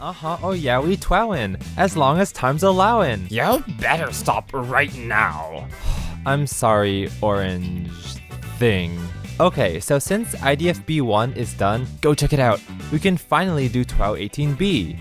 Oh yeah, we twowin', as long as time's allowin'. You better stop right now. I'm sorry, orange thing. Okay, so since IDFB1 is done, go check it out. We can finally do TWOW 18B.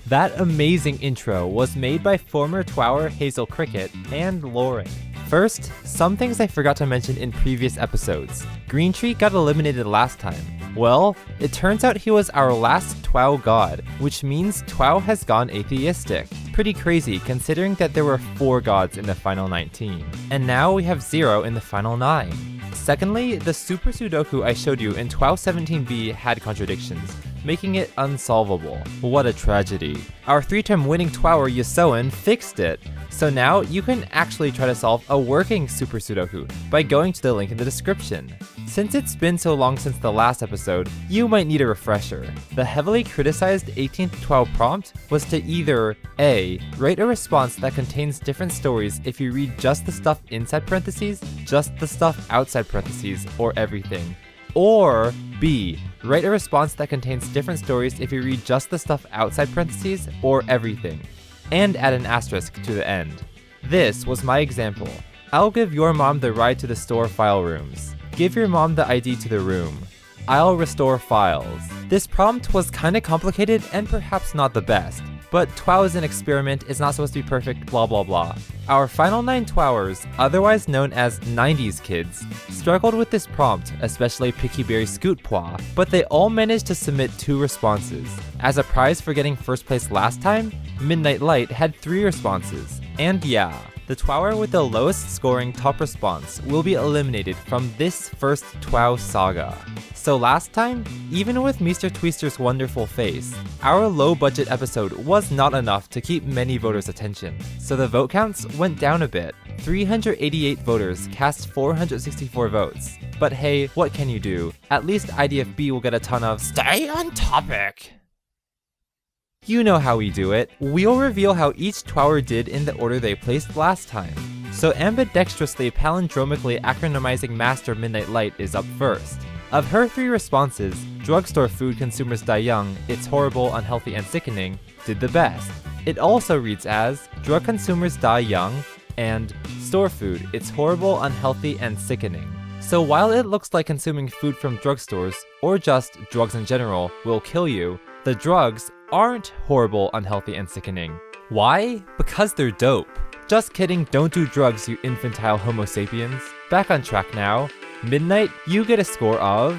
That amazing intro was made by former TWOWer Hazel Cricket and Lauren. First, some things I forgot to mention in previous episodes. Green Tree got eliminated last time. Well, it turns out he was our last TWOW god, which means TWOW has gone atheistic. Pretty crazy considering that there were 4 gods in the final 19. And now we have 0 in the final 9. Secondly, the super sudoku I showed you in TWOW 17B had contradictions, making it unsolvable. What a tragedy. Our 3-time winning TWOWer Yessoan fixed it. So now you can actually try to solve a working super sudoku by going to the link in the description. Since it's been so long since the last episode, you might need a refresher. The heavily criticized 18th TWOW prompt was to either A. Write a response that contains different stories if you read just the stuff inside parentheses, just the stuff outside parentheses, or everything. Or B. Write a response that contains different stories if you read just the stuff outside parentheses or everything, and add an asterisk to the end. This was my example. I'll give your mom the ride to the store file rooms. Give your mom the ID to the room. I'll restore files. This prompt was kinda complicated and perhaps not the best, but TWOW is an experiment, it's not supposed to be perfect, blah blah blah. Our final 9 TWOWers, otherwise known as 90s kids, struggled with this prompt, especially Pickyberry Scootpois, but they all managed to submit 2 responses. As a prize for getting first place last time, Midnight Light had 3 responses. And yeah, the TWOWer with the lowest scoring top response will be eliminated from this first TWOW saga. So last time, even with Meester Tweester's wonderful face, our low budget episode was not enough to keep many voters' attention, so the vote counts went down a bit. 388 voters cast 464 votes. But hey, what can you do? At least IDFB will get a ton of Stay on topic. You know how we do it. We'll reveal how each TWOWer did in the order they placed last time. So ambidextrously palindromically acronymizing Master Midnight Light is up first. Of her 3 responses, drugstore food consumers die young, it's horrible, unhealthy, and sickening, did the best. It also reads as, drug consumers die young, and store food, it's horrible, unhealthy, and sickening. So while it looks like consuming food from drugstores, or just drugs in general, will kill you, the drugs aren't horrible, unhealthy, and sickening. Why? Because they're dope. Just kidding, don't do drugs, you infantile homo sapiens. Back on track now. Midnight, you get a score of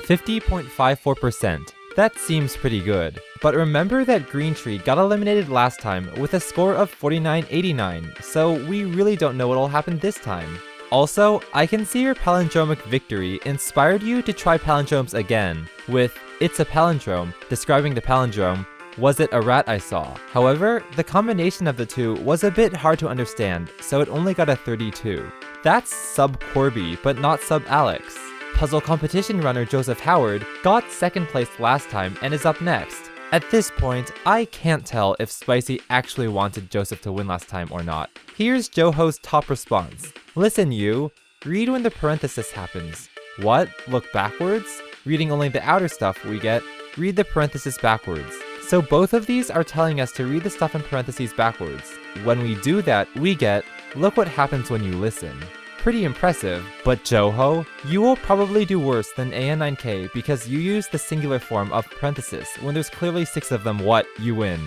50.54%. That seems pretty good. But remember that Green Tree got eliminated last time with a score of 49.89, so we really don't know what'll happen this time. Also, I can see your palindromic victory inspired you to try palindromes again, with "It's a palindrome," describing the palindrome, "Was it a rat I saw?" However, the combination of the two was a bit hard to understand, so it only got a 32. That's sub-Corby, but not sub-Alex. Puzzle competition runner Joseph Howard got 2nd place last time and is up next. At this point, I can't tell if Spicy actually wanted Joseph to win last time or not. Here's Joho's top response. Listen you, read when the parenthesis happens. What? Look backwards? Reading only the outer stuff we get, read the parenthesis backwards. So both of these are telling us to read the stuff in parentheses backwards. When we do that, we get, look what happens when you listen. Pretty impressive, but Joho, you will probably do worse than AN9K because you use the singular form of parenthesis when there's clearly 6 of them. What? You win.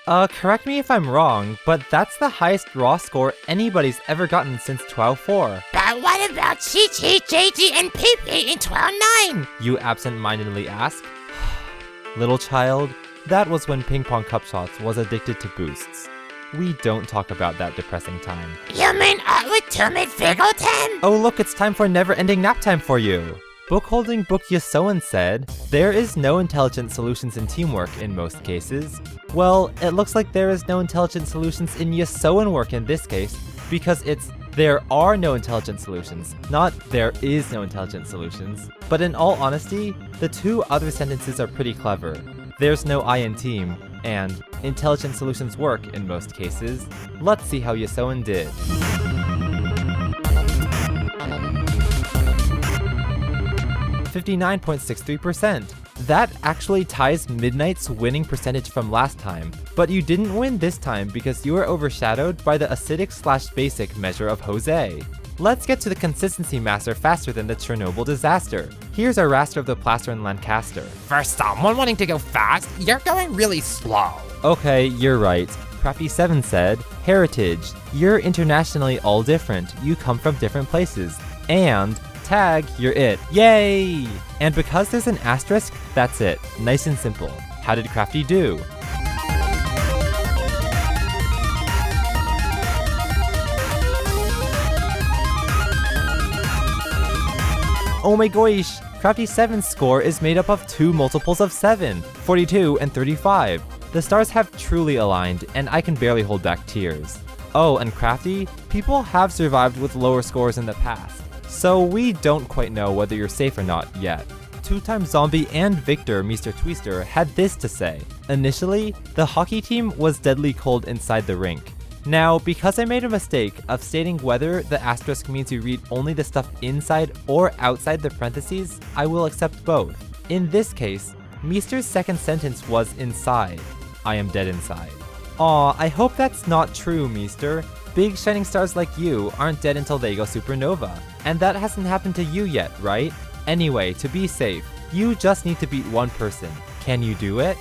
Correct me if I'm wrong, but that's the highest raw score anybody's ever gotten since TWOW 4. But what about Chi-Chi, JG, and PP in TWOW 9? You absent-mindedly ask. Little child, that was when Ping Pong Cup Shots was addicted to boosts. We don't talk about that depressing time. You mean with Tumid Figgleton? Oh look, it's time for never-ending nap time for you. Bookholding book Yessoan said, there is no intelligent solutions in teamwork in most cases. Well, it looks like there is no intelligent solutions in Yessoan work in this case, because it's there are no intelligent solutions, not there is no intelligent solutions. But in all honesty, the two other sentences are pretty clever. There's no I in team, and intelligent solutions work in most cases. Let's see how Yessoan did. 59.63%. That actually ties Midnight's winning percentage from last time, but you didn't win this time because you were overshadowed by the acidic/basic measure of Jose. Let's get to the consistency master faster than the Chernobyl disaster. Here's our raster of the plaster in Lancaster. For someone wanting to go fast, you're going really slow. Okay, you're right. Crafty7 said, heritage, you're internationally all different. You come from different places. And tag, you're it. Yay! And because there's an asterisk, that's it. Nice and simple. How did Crafty do? Oh my gosh! Crafty7's score is made up of two multiples of 7, 42 and 35. The stars have truly aligned, and I can barely hold back tears. Oh, and Crafty, people have survived with lower scores in the past, so we don't quite know whether you're safe or not yet. Two-time zombie and victor Meester Tweester had this to say. Initially, the hockey team was deadly cold inside the rink. Now, because I made a mistake of stating whether the asterisk means you read only the stuff inside or outside the parentheses, I will accept both. In this case, Meester's second sentence was inside. I am dead inside. Aw, I hope that's not true, Meester. Big shining stars like you aren't dead until they go supernova. And that hasn't happened to you yet, right? Anyway, to be safe, you just need to beat one person. Can you do it?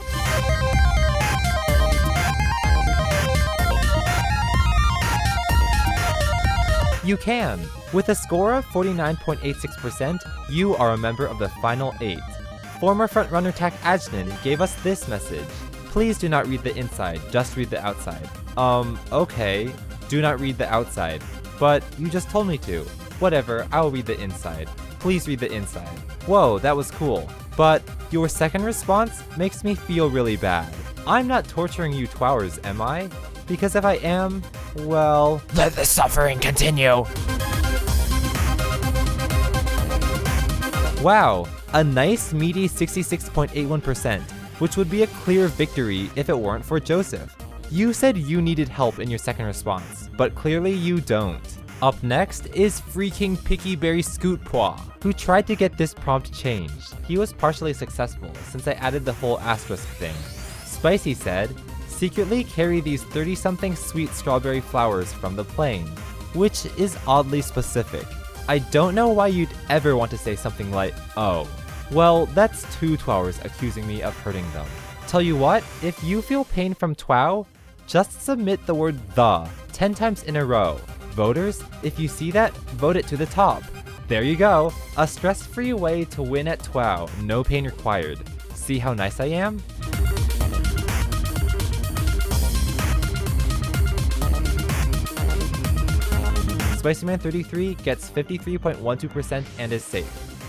You can! With a score of 49.86%, you are a member of the final 8. Former frontrunner Tak Ajnan gave us this message. Please do not read the inside, just read the outside. Okay. Do not read the outside. But you just told me to. Whatever, I'll read the inside. Please read the inside. Whoa, that was cool. But your second response makes me feel really bad. I'm not torturing you TWOWers, am I? Because if I am, well... Let the suffering continue. Wow, a nice meaty 66.81%, which would be a clear victory if it weren't for Joseph. You said you needed help in your second response, but clearly you don't. Up next is freaking Picky-Berry Scootpois, who tried to get this prompt changed. He was partially successful since I added the whole asterisk thing. Spicy said, secretly carry these 30-something sweet strawberry flowers from the plane, which is oddly specific. I don't know why you'd ever want to say something like, oh. Well, that's two TWOWers accusing me of hurting them. Tell you what, if you feel pain from TWOW, just submit the word the 10 times in a row. Voters, if you see that, vote it to the top. There you go, a stress-free way to win at TWOW, no pain required. See how nice I am? SpicyMan33 gets 53.12% and is safe.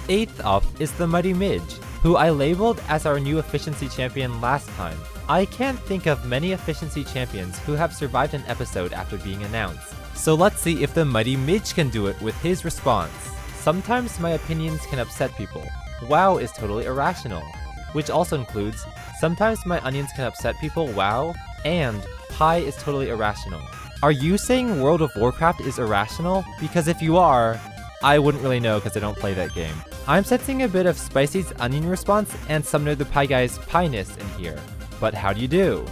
8th up is the Mighty Midge, who I labeled as our new efficiency champion last time. I can't think of many efficiency champions who have survived an episode after being announced. So let's see if the Mighty Midge can do it with his response. Sometimes my opinions can upset people. Wow is totally irrational. Which also includes, sometimes my onions can upset people, wow, and pie is totally irrational. Are you saying World of Warcraft is irrational? Because if you are, I wouldn't really know because I don't play that game. I'm sensing a bit of Spicy's onion response and Sumner the Pie Guy's pie-ness in here. But how do you do?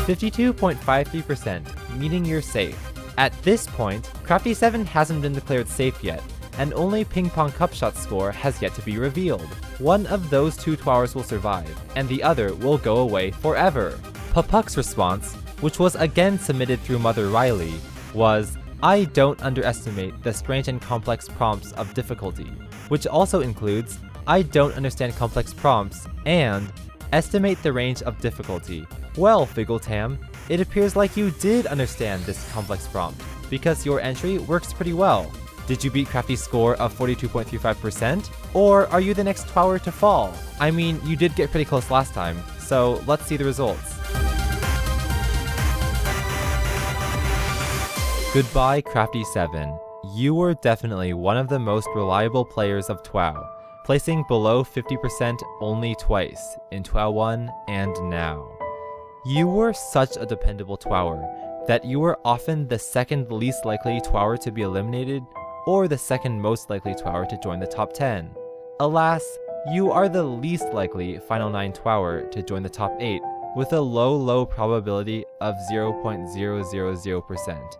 (52.53%), meaning you're safe. At this point, Crafty7 hasn't been declared safe yet, and only Ping Pong Cupshot's score has yet to be revealed. One of those two TWOWers will survive, and the other will go away forever. Papuk's response, which was again submitted through Mother Riley, was, I don't underestimate the strange and complex prompts of difficulty, which also includes, I don't understand complex prompts, and estimate the range of difficulty. Well, Figgletam, It appears like you did understand this complex prompt, because your entry works pretty well. Did you beat Crafty's score of 42.35%? Or are you the next TWOWer to fall? I mean, you did get pretty close last time, so let's see the results. Goodbye, Crafty7. You were definitely one of the most reliable players of TWOW, placing below 50% only twice, in TWOW 1 and now. You were such a dependable TWOWer that you were often the second least likely TWOWer to be eliminated, or the second most likely TWOWer to join the top 10. Alas, you are the least likely Final 9 TWOWer to join the top 8, with a low probability of 0.000%.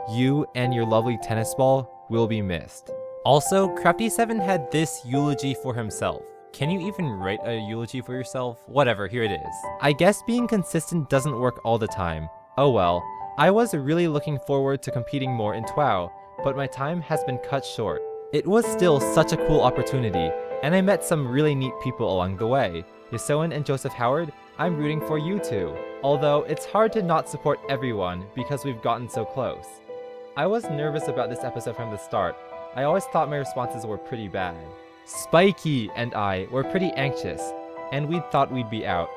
You and your lovely tennis ball will be missed. Also, Crafty7 had this eulogy for himself. Can you even write a eulogy for yourself? Whatever, here it is. I guess being consistent doesn't work all the time. Oh well. I was really looking forward to competing more in TWOW, but my time has been cut short. It was still such a cool opportunity, and I met some really neat people along the way. Yessoan and Joseph Howard, I'm rooting for you too. Although it's hard to not support everyone because we've gotten so close. I was nervous about this episode from the start. I always thought my responses were pretty bad. Spiky and I were pretty anxious, and we thought we'd be out.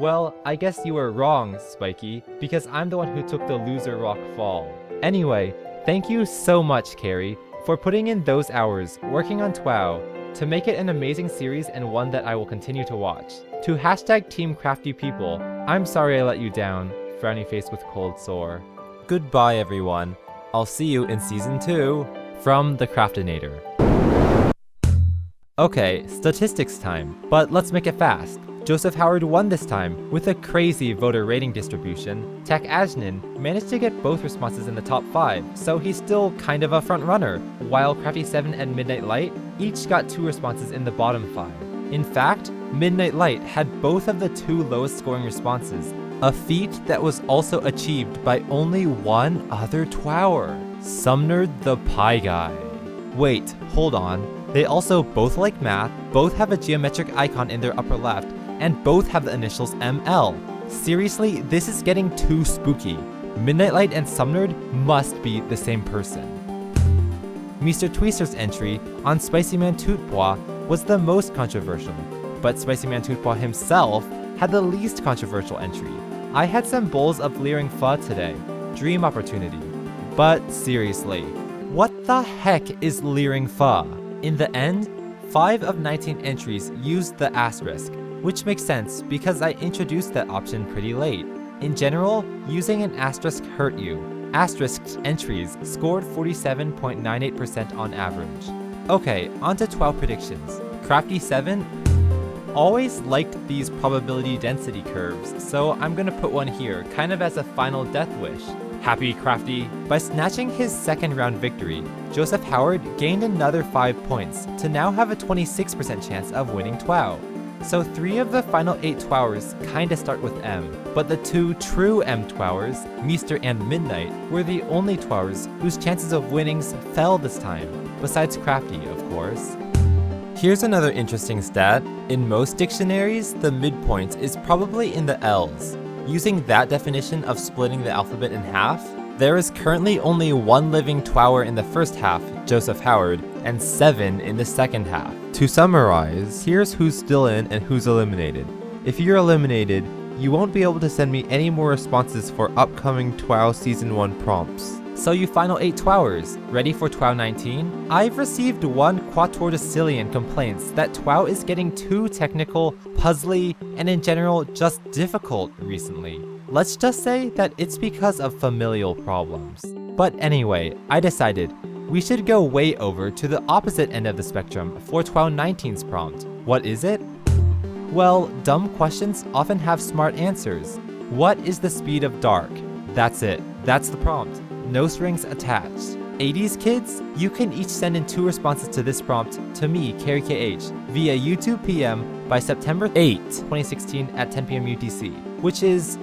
Well, I guess you were wrong, Spiky, because I'm the one who took the loser rock fall. Anyway, thank you so much, Carrie, for putting in those hours working on TWOW to make it an amazing series and one that I will continue to watch. To hashtag Team Crafty People, I'm sorry I let you down, frowny face with cold sore. Goodbye, everyone. I'll see you in Season 2 from The Craftinator. Okay, statistics time, but let's make it fast. Joseph Howard won this time with a crazy voter rating distribution. Tak Ajnin managed to get both responses in the top 5, so he's still kind of a front runner, while Crafty7 and Midnight Light each got 2 responses in the bottom 5. In fact, Midnight Light had both of the 2 lowest scoring responses, a feat that was also achieved by only one other TWOWer, Sumner the Pie Guy. Wait, hold on. They also both like math, both have a geometric icon in their upper left, and both have the initials ML. Seriously, this is getting too spooky. Midnight Light and Sumnerd must be the same person. Meester Tweester's entry on Spicy Man Tootpois was the most controversial, but Spicy Man Tootpois himself had the least controversial entry. I had some bowls of Leering Pho today. Dream opportunity. But seriously, what the heck is Leering Pho? In the end, 5 of 19 entries used the asterisk, which makes sense because I introduced that option pretty late. In general, using an asterisk hurt you. Asterisked entries scored 47.98% on average. Okay, onto 12 predictions. Crafty7 always liked these probability density curves, so I'm gonna put one here, kind of as a final death wish. Happy Crafty! By snatching his second round victory, Joseph Howard gained another 5 points to now have a 26% chance of winning TWOW. So 3 of the final 8 TWOWers kinda start with M, but the 2 true M TWOWers, Meester and Midnight, were the only TWOWers whose chances of winnings fell this time, besides Crafty, of course. Here's another interesting stat. In most dictionaries, the midpoint is probably in the L's. Using that definition of splitting the alphabet in half, there is currently only 1 living TWOWer in the first half, Joseph Howard, and 7 in the second half. To summarize, here's who's still in and who's eliminated. If you're eliminated, you won't be able to send me any more responses for upcoming TWOW Season 1 prompts. So you final 8 TWOWers, ready for TWOW 19? I've received 1 quatordecillion complaints that TWOW is getting too technical, puzzly, and in general just difficult recently. Let's just say that it's because of familial problems. But anyway, I decided we should go way over to the opposite end of the spectrum for TWOW 19's prompt. What is it? Well, dumb questions often have smart answers. What is the speed of dark? That's it. That's the prompt. No strings attached. 80s kids, you can each send in 2 responses to this prompt to me, Carrie KH, via YouTube PM by September 8, 2016 at 10 PM UTC, which is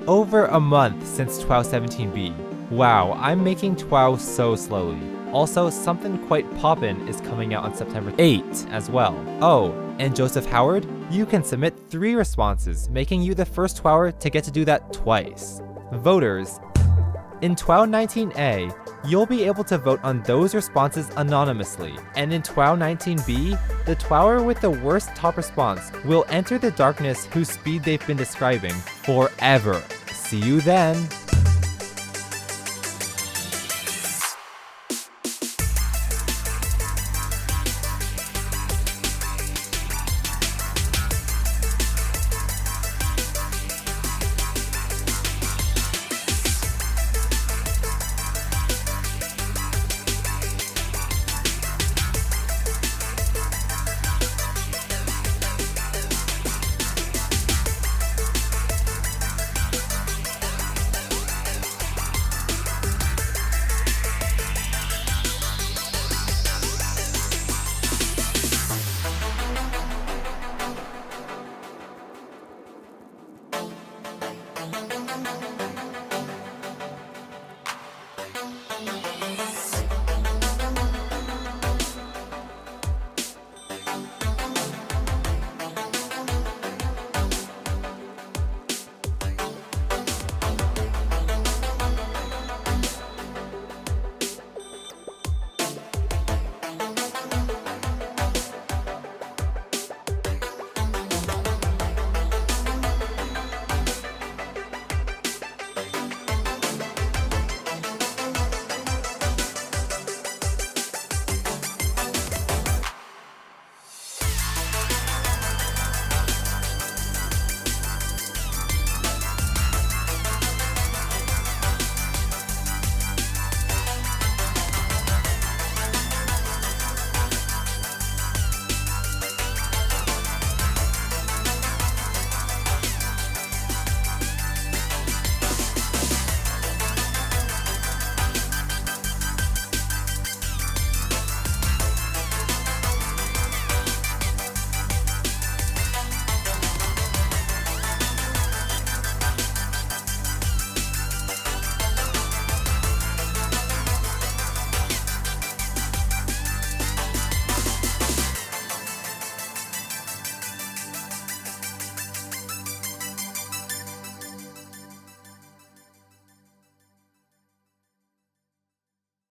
over a month since TWOW 17B. Wow, I'm making TWOW so slowly. Also, something quite poppin' is coming out on September 8 as well. Oh, and Joseph Howard, you can submit 3 responses, making you the first TWOWer to get to do that twice. Voters. In TWOW 19A, you'll be able to vote on those responses anonymously, and in TWOW 19B, the TWOWer with the worst top response will enter the darkness whose speed they've been describing forever. See you then!